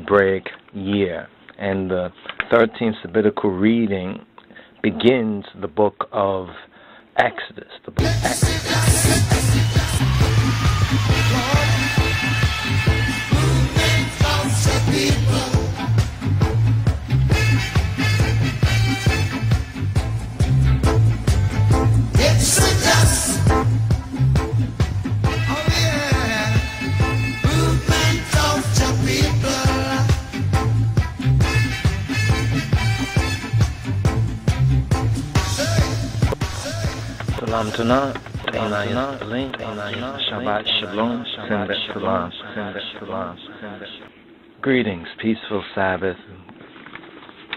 Hebraic year. And the 13th Sabbatical reading begins the book of Exodus. The book of Exodus. Salam Tuna, Shabbat Shalom, Salam. Greetings, peaceful Sabbath,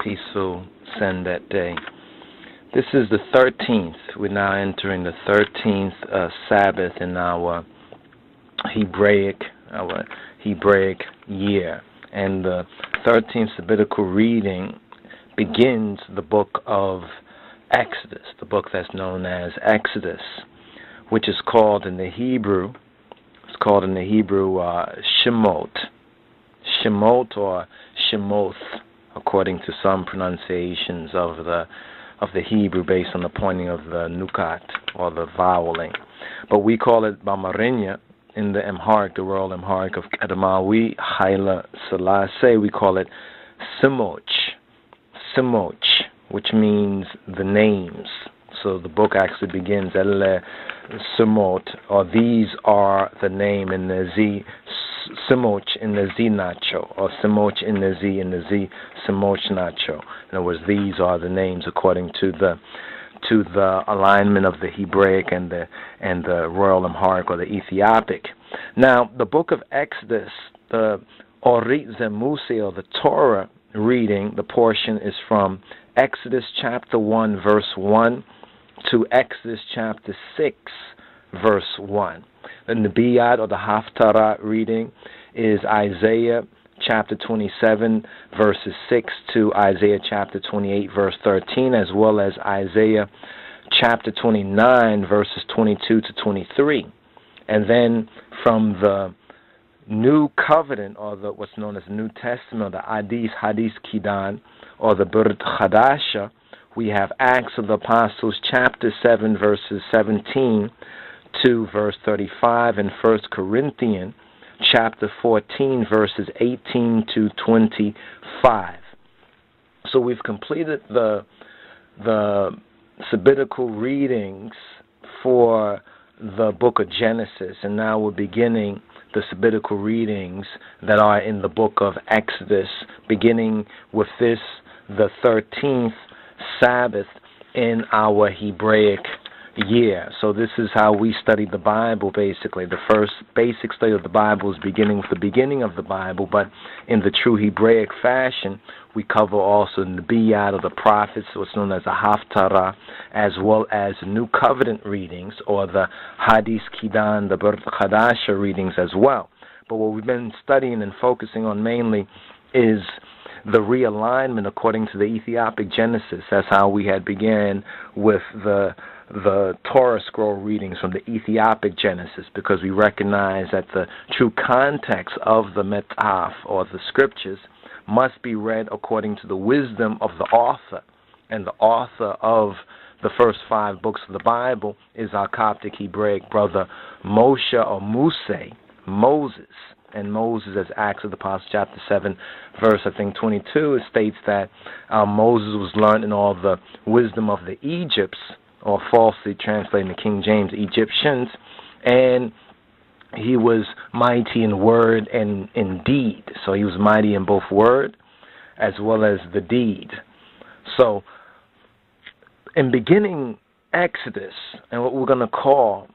peaceful Sendet day. This is the 13th. We're now entering the 13th Sabbath in our Hebraic year. And the 13th Sabbatical reading begins the book of Exodus, the book that's known as Exodus, which is called in the Hebrew, Shemot or Shemoth, according to some pronunciations of the Hebrew based on the pointing of the nukat or the voweling. But we call it Bamarinya in the Amharic, the Royal Amharic of Kedemawi, Haile Selassie. We call it Simoch, which means the names. So the book actually begins, Elle Simot, or these are the name in the Z, Simoch in the Z Nacho, or Simoch in the Z Simoch Nacho. In other words, these are the names according to the alignment of the Hebraic and the Royal Amharic or the Ethiopic. Now, the book of Exodus, the Orit Zemuse or the Torah reading, the portion is from Exodus chapter 1 verse 1 to Exodus chapter 6 verse 1. The Nebiyat or the Haftarah reading is Isaiah chapter 27 verses 6 to Isaiah chapter 28 verse 13, as well as Isaiah chapter 29 verses 22 to 23. And then from the New Covenant, or what's known as the New Testament, the Hadith Kidan, or the Brit Chadasha, we have Acts of the Apostles, chapter 7, verses 17 to verse 35, and 1 Corinthians, chapter 14, verses 18 to 25. So we've completed the Sabbatical readings for the book of Genesis, and now we're beginning the Sabbatical readings that are in the book of Exodus, beginning with this, the 13th Sabbath in our Hebraic year. So this is how we study the Bible, basically. The first basic study of the Bible is beginning with the beginning of the Bible, but in the true Hebraic fashion, we cover also the Nebiyat of the prophets, what's known as the Haftarah, as well as New Covenant readings, or the Hadith Kidan, the Brit Chadasha readings as well. But what we've been studying and focusing on mainly is the realignment according to the Ethiopic Genesis. That's how we had began with the Torah scroll readings from the Ethiopic Genesis, because we recognize that the true context of the Metaf, or the scriptures, must be read according to the wisdom of the author. And the author of the first 5 books of the Bible is our Coptic Hebraic brother Moshe, or Moses. And Moses, as Acts of the Apostles, chapter 7, verse, 22, it states that Moses was learned in all the wisdom of the Egypts, or falsely translating the King James, Egyptians, and he was mighty in word and in deed. So he was mighty in both word as well as the deed. So in beginning Exodus, and what we're going to call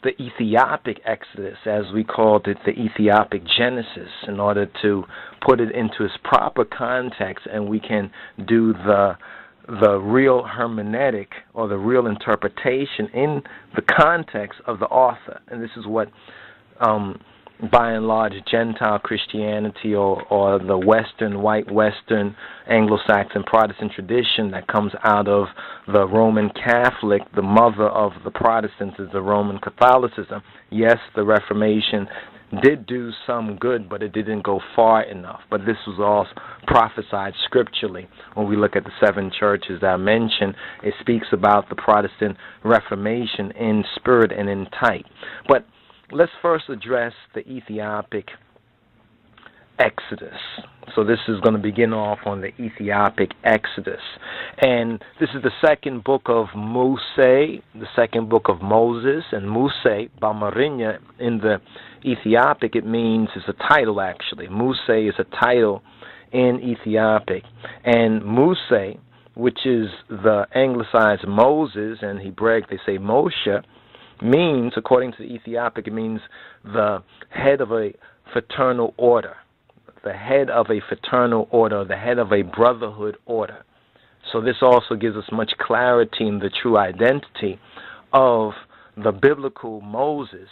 the Ethiopic Exodus, as we called it, the Ethiopic Genesis, in order to put it into its proper context, and we can do the real hermeneutic, or the real interpretation in the context of the author. And this is what by and large Gentile Christianity, or the Western, white Western, Anglo-Saxon Protestant tradition that comes out of the Roman Catholic, the mother of the Protestants is the Roman Catholicism. Yes, the Reformation did do some good, but it didn't go far enough. But this was all prophesied scripturally. When we look at the 7 churches that I mentioned, it speaks about the Protestant Reformation in spirit and in type. But let's first address the Ethiopic Exodus. So this is going to begin off on the Ethiopic Exodus. And this is the second book of Massey, the second book of Moses. And Massey, Bamarinya, in the Ethiopic, it means, it's a title actually. Massey is a title in Ethiopic. And Massey, which is the anglicized Moses, and Hebraic they say Moshe, means, according to the Ethiopic, it means the head of a fraternal order. The head of a fraternal order, the head of a brotherhood order. So this also gives us much clarity in the true identity of the biblical Moses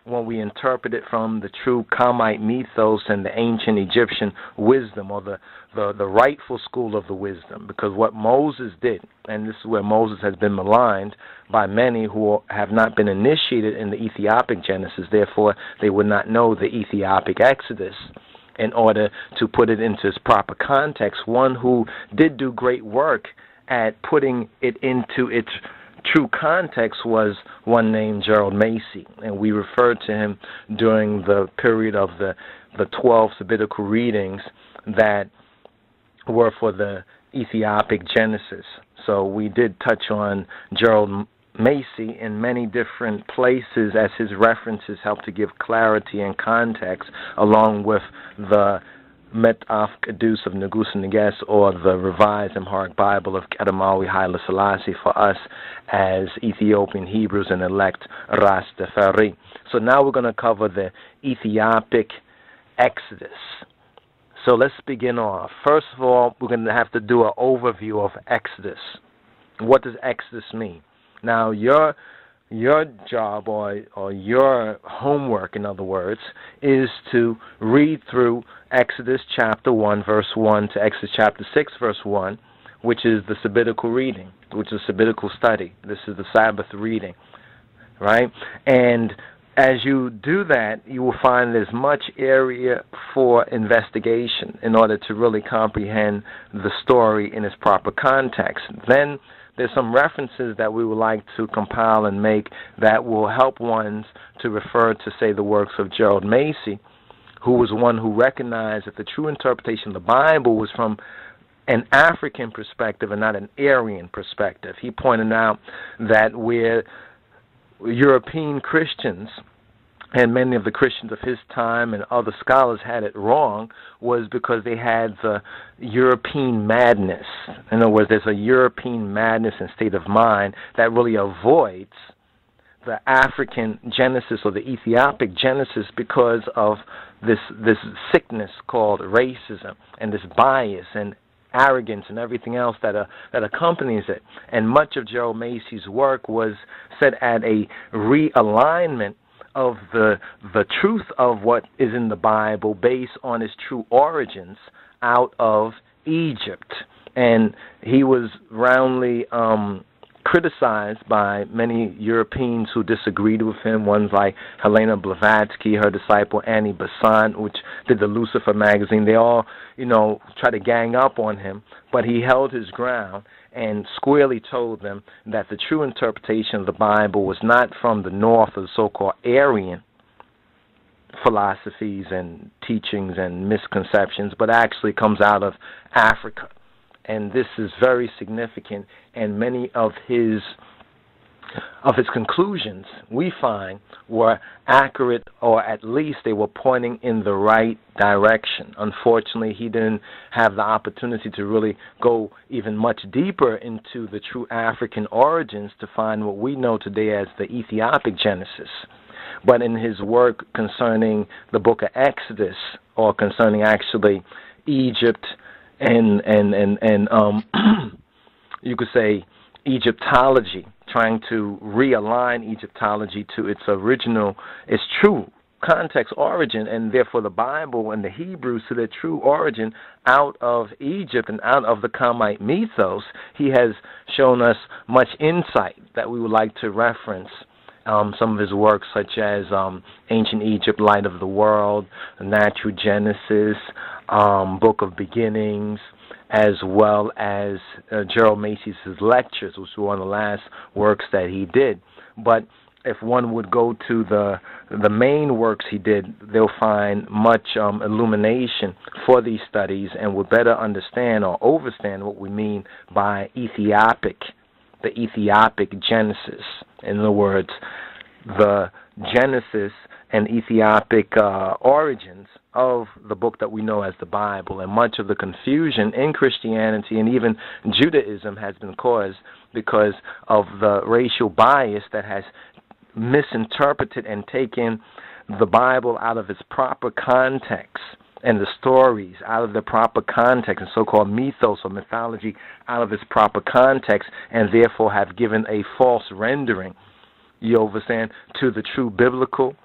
when we interpret it from the true Kamite mythos and the ancient Egyptian wisdom, or the rightful school of the wisdom. Because what Moses did, and this is where Moses has been maligned by many who have not been initiated in the Ethiopic Genesis, therefore they would not know the Ethiopic Exodus. In order to put it into its proper context, one who did do great work at putting it into its true context was one named Gerald Massey, and we referred to him during the period of the 12 sabbatical readings that were for the Ethiopic Genesis. So we did touch on Gerald Massey in many different places, as his references help to give clarity and context, along with the Mythos of Negus and Neges, or the Revised Amharic Bible of Kedamawi Haile Selassie for us as Ethiopian Hebrews and elect Rastafari. So now we're going to cover the Ethiopic Exodus. So let's begin off. First of all, we're going to have to do an overview of Exodus. What does Exodus mean? Now, your job or your homework, in other words, is to read through Exodus chapter 1, verse 1 to Exodus chapter 6, verse 1, which is the sabbatical reading, which is sabbatical study. This is the Sabbath reading, right? And as you do that, you will find there's much area for investigation in order to really comprehend the story in its proper context. Then there's some references that we would like to compile and make that will help ones to refer to, say, the works of Gerald Massey, who was one who recognized that the true interpretation of the Bible was from an African perspective and not an Aryan perspective. He pointed out that where European Christians and many of the Christians of his time and other scholars had it wrong was because they had the European madness. In other words, there's a European madness and state of mind that really avoids the African Genesis or the Ethiopic Genesis because of this sickness called racism and this bias and arrogance and everything else that accompanies it. And much of Gerald Massey's work was set at a realignment of the truth of what is in the Bible based on its true origins out of Egypt. And he was roundly criticized by many Europeans who disagreed with him, ones like Helena Blavatsky, her disciple Annie Besant, which did the Lucifer magazine. They all, tried to gang up on him, but he held his ground and squarely told them that the true interpretation of the Bible was not from the north of the so-called Aryan philosophies and teachings and misconceptions, but actually comes out of Africa. And this is very significant, and many of his conclusions, we find, were accurate, or at least they were pointing in the right direction. Unfortunately, he didn't have the opportunity to really go even much deeper into the true African origins to find what we know today as the Ethiopic Genesis. But in his work concerning the book of Exodus, or concerning actually Egypt and you could say Egyptology, trying to realign Egyptology to its original, its true context origin, and therefore the Bible and the Hebrews to their true origin out of Egypt and out of the Kamite mythos. He has shown us much insight that we would like to reference some of his works such as Ancient Egypt, Light of the World, Natural Genesis, Book of Beginnings, as well as Gerald Massey's lectures, which were one of the last works that he did. But if one would go to the main works he did, they'll find much illumination for these studies and will better understand or overstand what we mean by Ethiopic, the Ethiopic Genesis. In other words, the Genesis and Ethiopic origins of the book that we know as the Bible. And much of the confusion in Christianity and even Judaism has been caused because of the racial bias that has misinterpreted and taken the Bible out of its proper context and the stories out of the proper context and so-called mythos or mythology out of its proper context, and therefore have given a false rendering, you understand, to the true biblical,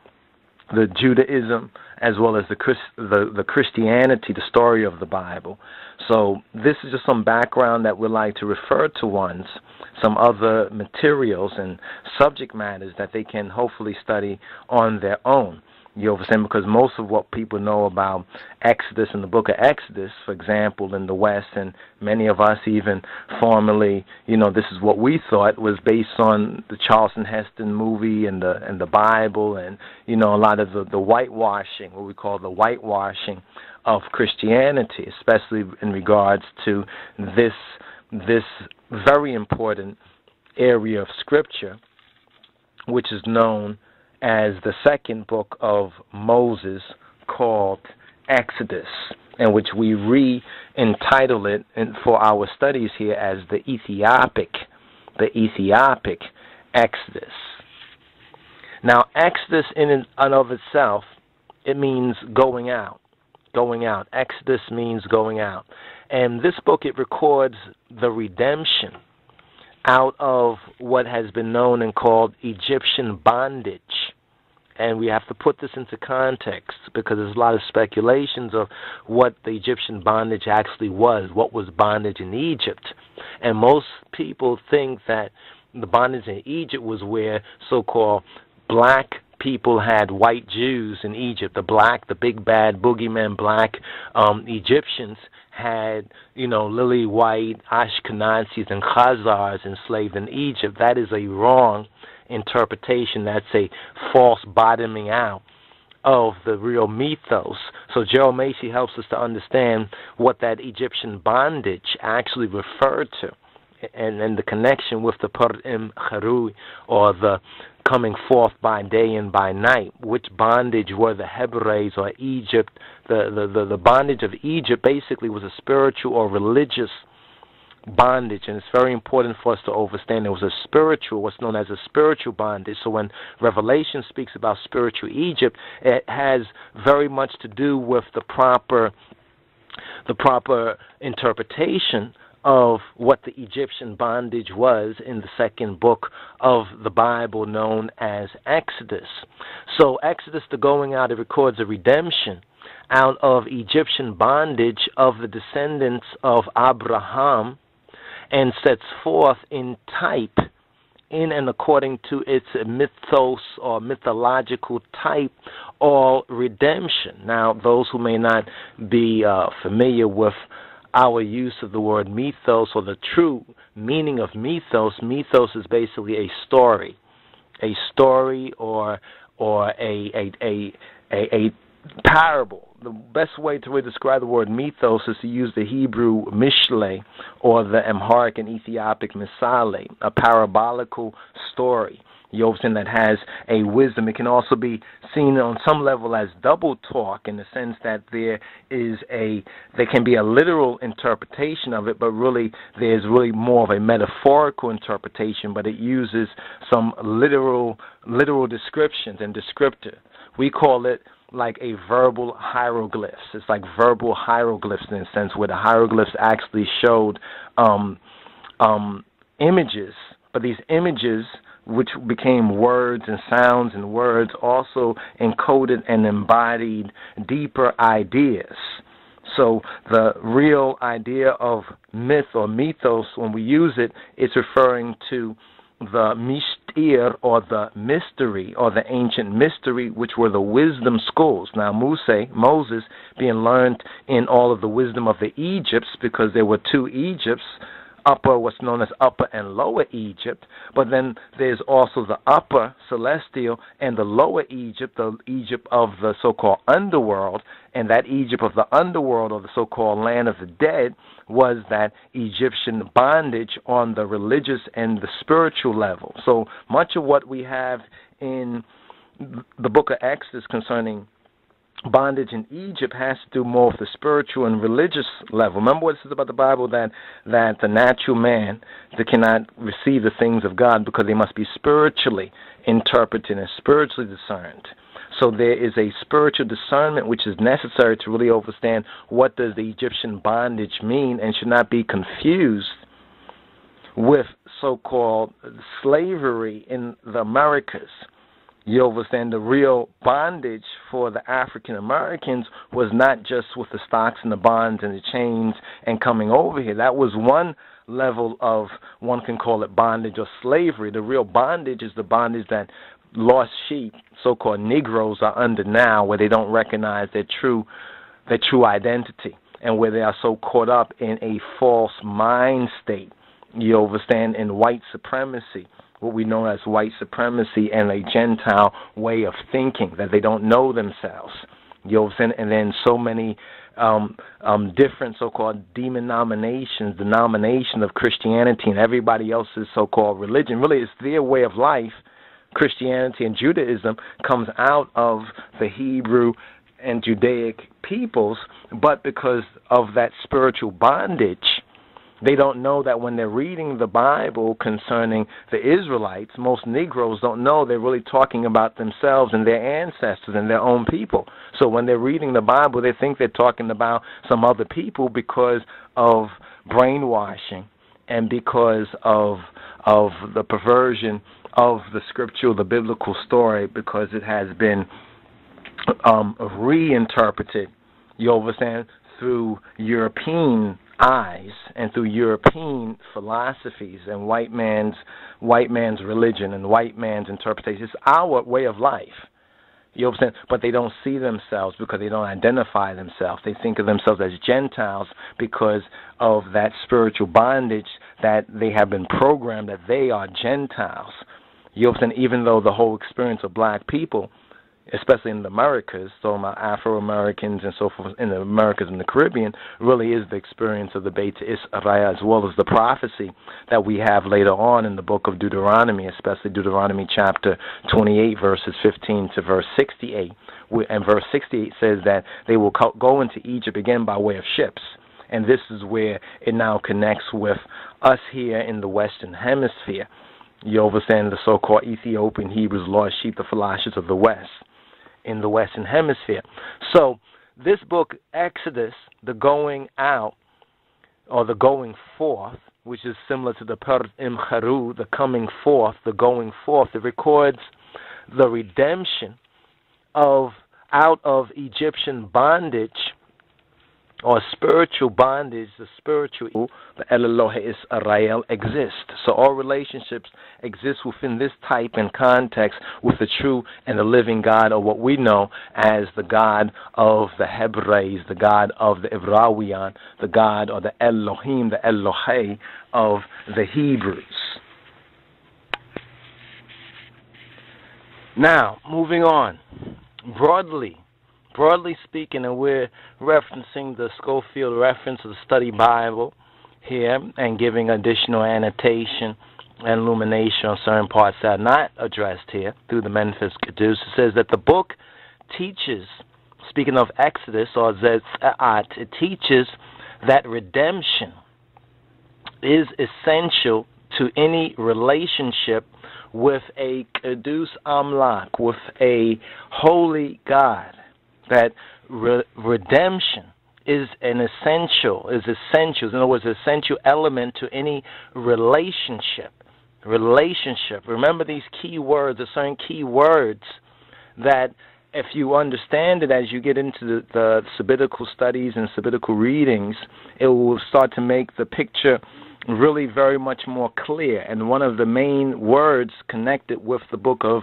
the Judaism, as well as the Christianity, the story of the Bible. So this is just some background that we'd like to refer to ones, some other materials and subject matters that they can hopefully study on their own. You understand? Because most of what people know about Exodus and the book of Exodus, for example, in the West, and many of us even formerly, this is what we thought was based on the Charlton Heston movie and the Bible, and a lot of the whitewashing, what we call the whitewashing of Christianity, especially in regards to this very important area of Scripture, which is known as the second book of Moses, called Exodus, and which we re-entitle it for our studies here as the Ethiopic Exodus. Now, Exodus in and of itself, it means going out. Going out. Exodus means going out. And this book, it records the redemption out of what has been known and called Egyptian bondage. And we have to put this into context because there's a lot of speculations of what the Egyptian bondage actually was. What was bondage in Egypt? And most people think that the bondage in Egypt was where so-called black people had white Jews in Egypt. The big bad boogeyman black Egyptians had, lily white Ashkenazis and Khazars enslaved in Egypt. That is a wrong interpretation. That's a false bottoming out of the real mythos. So Gerald Massey helps us to understand what that Egyptian bondage actually referred to, and the connection with the Part1, or the coming forth by day and by night. Which bondage were the Hebrides or Egypt? The bondage of Egypt basically was a spiritual or religious bondage, and it's very important for us to understand it was a spiritual, what's known as a spiritual bondage. So when Revelation speaks about spiritual Egypt, it has very much to do with the proper interpretation of what the Egyptian bondage was in the second book of the Bible known as Exodus. So Exodus, the going out, it records a redemption out of Egyptian bondage of the descendants of Abraham, and sets forth in type, in and according to its mythos or mythological type, or redemption. Now, those who may not be familiar with our use of the word mythos or the true meaning of mythos, mythos is basically a story or a parable. The best way to really describe the word mythos is to use the Hebrew mishle or the Amharic and Ethiopic misale, a parabolical story. That has a wisdom. It can also be seen on some level as double talk, in the sense that there can be a literal interpretation of it, but really there's really more of a metaphorical interpretation, but it uses some literal descriptions and descriptor. We call it like a verbal hieroglyphs. It's like verbal hieroglyphs in a sense, where the hieroglyphs actually showed images, but these images, which became words and sounds, and words also encoded and embodied deeper ideas. So the real idea of myth or mythos, when we use it, it's referring to the Mishtir, or the mystery, or the ancient mystery, which were the wisdom schools. Now, Moses, being learned in all of the wisdom of the Egypts, because there were two Egypts, what's known as Upper and Lower Egypt, but then there's also the Upper Celestial and the Lower Egypt, the Egypt of the so-called Underworld, and that Egypt of the Underworld, or the so-called Land of the Dead, was that Egyptian bondage on the religious and the spiritual level. So much of what we have in the book of Exodus concerning bondage in Egypt has to do more with the spiritual and religious level. Remember what it says about the Bible, that the natural man, they cannot receive the things of God because they must be spiritually interpreted and spiritually discerned. So there is a spiritual discernment which is necessary to really understand what does the Egyptian bondage mean, and should not be confused with so-called slavery in the Americas. You understand, the real bondage for the African Americans was not just with the stocks and the bonds and the chains and coming over here. That was one level of, one can call it bondage or slavery. The real bondage is the bondage that lost sheep, so-called Negroes, are under now, where they don't recognize their true identity, and where they are so caught up in a false mind state. You understand, in white supremacy, what we know as white supremacy, and a Gentile way of thinking, that they don't know themselves. You understand? And then so many different so-called denominations of Christianity and everybody else's so-called religion. Really, it's their way of life. Christianity and Judaism comes out of the Hebrew and Judaic peoples, but because of that spiritual bondage, they don't know that when they're reading the Bible concerning the Israelites, most Negroes don't know they're really talking about themselves and their ancestors and their own people. So when they're reading the Bible, they think they're talking about some other people because of brainwashing and because of the perversion of the scriptural, the biblical story, because it has been reinterpreted, you understand, through European eyes and through European philosophies and white man's religion and white man's interpretation. It's our way of life. You understand? But they don't see themselves because they don't identify themselves. They think of themselves as Gentiles because of that spiritual bondage that they have been programmed that they are Gentiles. You understand? Even though the whole experience of black people, especially in the Americas, so my Afro-Americans and so forth in the Americas and the Caribbean, really is the experience of the Beit Israel, as well as the prophecy that we have later on in the book of Deuteronomy, especially Deuteronomy chapter 28, verses 15 to verse 68. And verse 68 says that they will go into Egypt again by way of ships. And this is where it now connects with us here in the Western Hemisphere. You understand, the so-called Ethiopian Hebrews, lost sheep, the phylacteries of the West, in the Western Hemisphere. So this book, Exodus, the going out, or the going forth, which is similar to the Per Imcharu, the coming forth, the going forth, it records the redemption out of Egyptian bondage, or spiritual bondage, the spiritual, the Elohe Israel exists. So all relationships exist within this type and context with the true and the living God, or what we know as the God of the Hebrews, the God of the Ibrawian, the God, or the Elohim, the Elohe of the Hebrews. Now, moving on, broadly speaking, and we're referencing the Schofield reference of the Study Bible here and giving additional annotation and illumination on certain parts that are not addressed here through the Memphis Kedus. It says that the book teaches, speaking of Exodus, or Zetzat, it teaches that redemption is essential to any relationship with a Kedus Amlak, with a holy God. That redemption is an essential, in other words, an essential element to any relationship. Remember these key words, the certain key words that if you understand it as you get into the Sabbatical studies and Sabbatical readings, it will start to make the picture really very much more clear. And one of the main words connected with the book of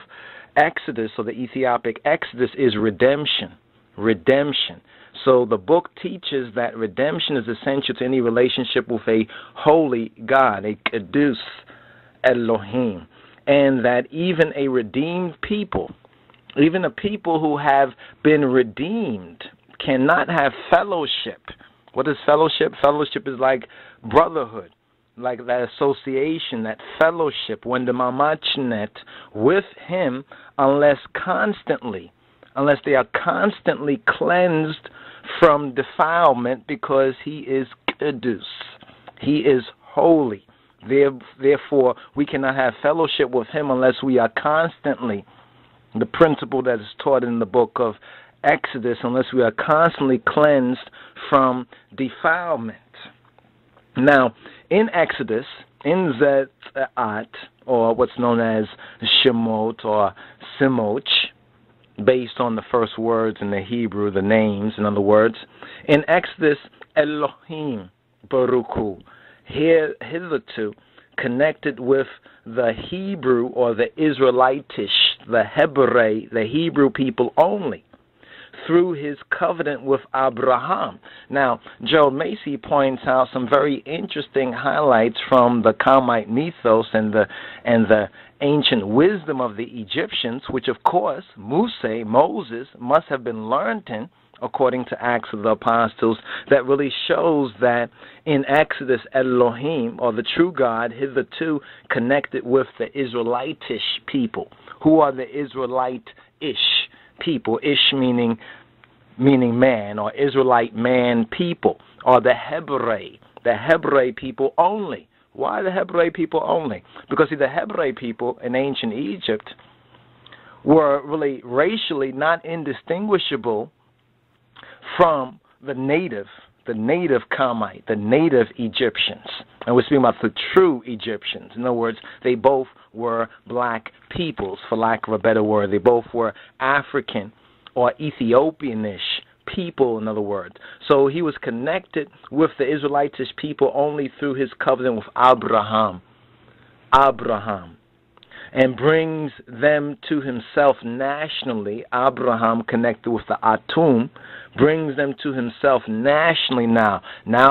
Exodus, or the Ethiopic Exodus, is redemption. Redemption. So the book teaches that redemption is essential to any relationship with a holy God, a Kedus Elohim, and that even a redeemed people, even a people who have been redeemed, cannot have fellowship. What is fellowship? Fellowship is like brotherhood, like that association, that fellowship, when the mamachnet with him, unless they are constantly cleansed from defilement, because he is kedus, he is holy. Therefore, we cannot have fellowship with him unless we are constantly, the principle that is taught in the book of Exodus, unless we are constantly cleansed from defilement. Now, in Exodus, in Duat, or what's known as Shemot or Simoch, based on the first words in the Hebrew, the names, in other words, in Exodus, Elohim Baruchu, hitherto connected with the Hebrew or the Israelitish, the Hebrei, the Hebrew people only, through his covenant with Abraham. Now, Gerald Massey points out some very interesting highlights from the Kamite Mythos and the ancient wisdom of the Egyptians, which of course Moses must have been learned in, according to Acts of the Apostles, that really shows that in Exodus, Elohim, or the true God, hitherto connected with the Israelitish people. Who are the Israelite-ish people? Ish meaning man, or Israelite man people, or the Hebrei people only. Why the Hebrei people only? Because see, the Hebrei people in ancient Egypt were really racially not indistinguishable from the native Kamite, the native Egyptians. And we're speaking about the true Egyptians. In other words, they both were black peoples, for lack of a better word. They both were African or Ethiopianish people, in other words. So he was connected with the Israelitish people only through his covenant with Abraham, and brings them to himself nationally. Abraham, connected with the Atum, brings them to himself nationally now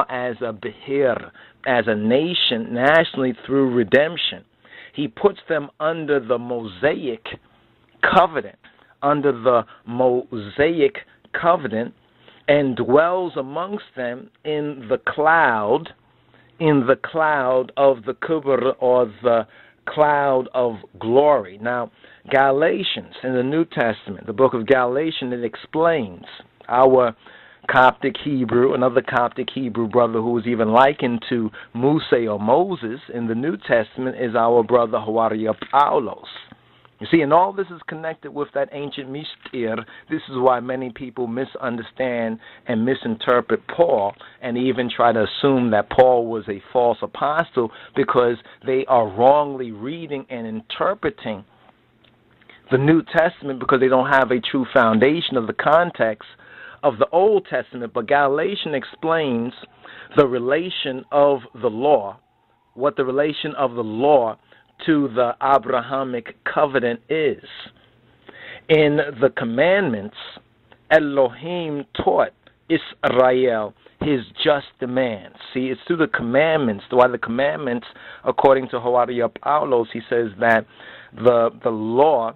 as a Behir, as a nation, nationally through redemption. He puts them under the Mosaic covenant, and dwells amongst them in the cloud of the Kubur, or the cloud of glory. Now, Galatians in the New Testament, the book of Galatians, it explains. Our Coptic Hebrew, another Coptic Hebrew brother who is even likened to Musa or Moses in the New Testament, is our brother Hawaria Paulos. You see, and all this is connected with that ancient mystir. This is why many people misunderstand and misinterpret Paul, and even try to assume that Paul was a false apostle, because they are wrongly reading and interpreting the New Testament, because they don't have a true foundation of the context of the Old Testament. But Galatians explains the relation of the law, what the relation of the law to the Abrahamic covenant is. In the commandments, Elohim taught Israel his just demands. See, it's through the commandments. Why the commandments, according to Hawaria Paulos, he says that the law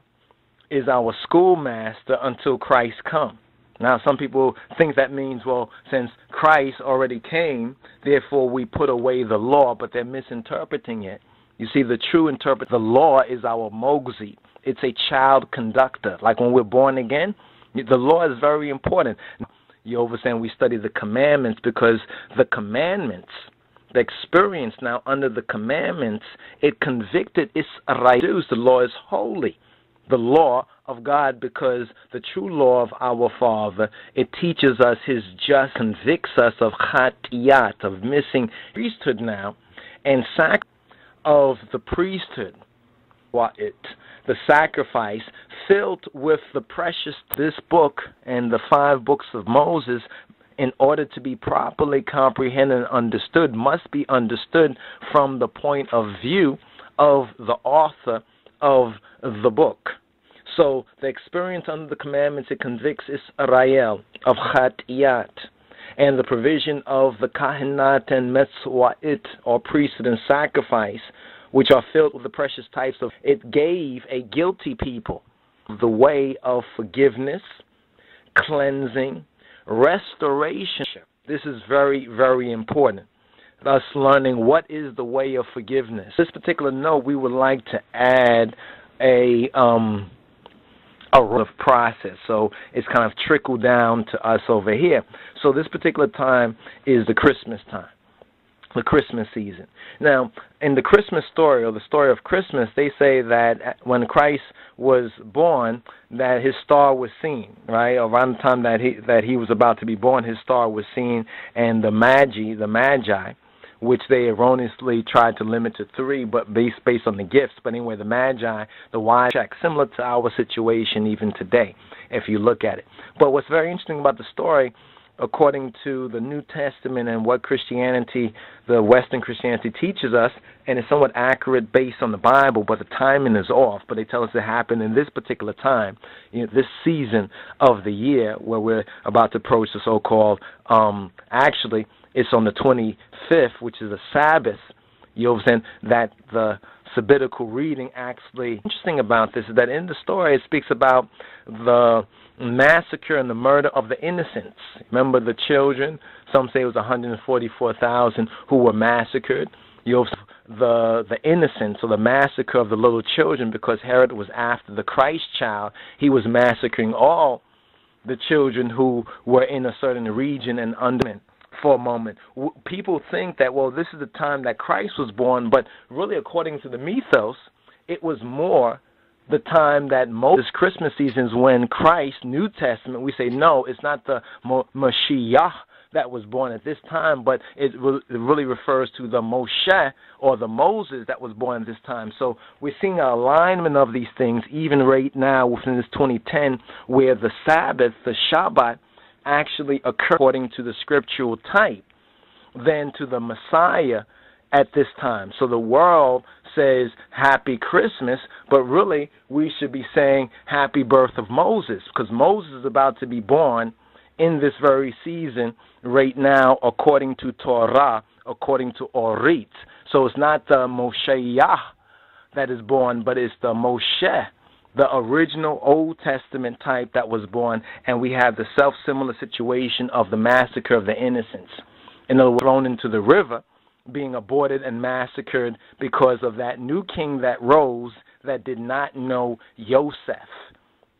is our schoolmaster until Christ comes. Now, some people think that means, well, since Christ already came, therefore we put away the law, but they're misinterpreting it. You see, the true interpret, the law is our mogzi. It's a child conductor. Like when we're born again, the law is very important. You understand, we study the commandments, because the commandments, the experience now under the commandments, it convicted Israel. The law is holy, the law of God, because the true law of our Father, it teaches us his just, convicts us of chatiyat, of missing priesthood now, and sacrifice of the priesthood, the sacrifice filled with the precious, this book and the 5 books of Moses in order to be properly comprehended and understood, must be understood from the point of view of the author of the book. So the experience under the commandments, it convicts Israel of Chatiyat, and the provision of the Kahanat and Metzwa'it, or priesthood and sacrifice, which are filled with the precious types of, it gave a guilty people the way of forgiveness, cleansing, restoration. This is very, very important. Thus learning what is the way of forgiveness. This particular note, we would like to add a process, so it's kind of trickled down to us over here. So this particular time is the Christmas time, the Christmas season. Now, in the Christmas story, or the story of Christmas, they say that when Christ was born, that his star was seen, right? Around the time that he was about to be born, his star was seen, and the Magi, which they erroneously tried to limit to 3, but based on the gifts. But anyway, the Magi, the wise check, similar to our situation even today, if you look at it. But what's very interesting about the story, according to the New Testament and what Christianity, the Western Christianity teaches us, and it's somewhat accurate based on the Bible, but the timing is off. But they tell us it happened in this particular time, this season of the year where we're about to approach the so-called, actually, it's on the 25th, which is a Sabbath, you know what I'm saying, that the Sabbatical reading actually, interesting about this is that in the story it speaks about the massacre and the murder of the innocents. Remember the children? Some say it was 144,000 who were massacred. You know, the innocents, or the massacre of the little children, because Herod was after the Christ child. He was massacring all the children who were in a certain region and under. For a moment, people think that, well, this is the time that Christ was born, but really, according to the Mythos, it was more the time that Moses, Christmas season, is when Christ, New Testament, we say, no, it's not the Mashiach that was born at this time, but it really refers to the Moshe, or the Moses that was born at this time. So we're seeing an alignment of these things, even right now within this 2010, where the Sabbath, the Shabbat, actually occur according to the scriptural type than to the Messiah at this time. So the world says Happy Christmas, but really we should be saying Happy Birth of Moses, because Moses is about to be born in this very season right now according to Torah, according to Orit. So it's not the Moshiach that is born, but it's the Moshe, the original Old Testament type that was born, and we have the self-similar situation of the massacre of the innocents. In other words, thrown into the river, being aborted and massacred because of that new king that rose that did not know Yosef,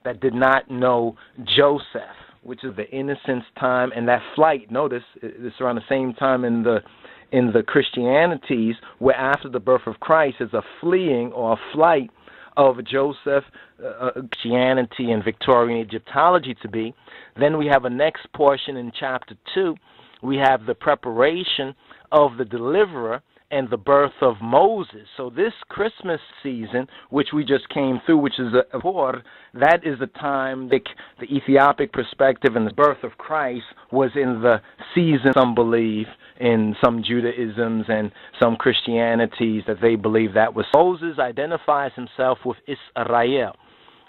that did not know Joseph, which is the innocence time, and that flight. Notice it's around the same time in the Christianities, where after the birth of Christ is a fleeing or a flight of Joseph, Christianity and Victorian Egyptology to be. Then we have a next portion in chapter 2. We have the preparation of the deliverer and the birth of Moses. So this Christmas season, which we just came through, which is a war, that is the time the Ethiopic perspective and the birth of Christ was in the season, some believe, in some Judaisms and some Christianities, that they believe that was. Moses identifies himself with Israel.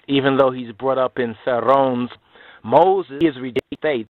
Even though he's brought up in Pharaoh's, Moses is rejected faith.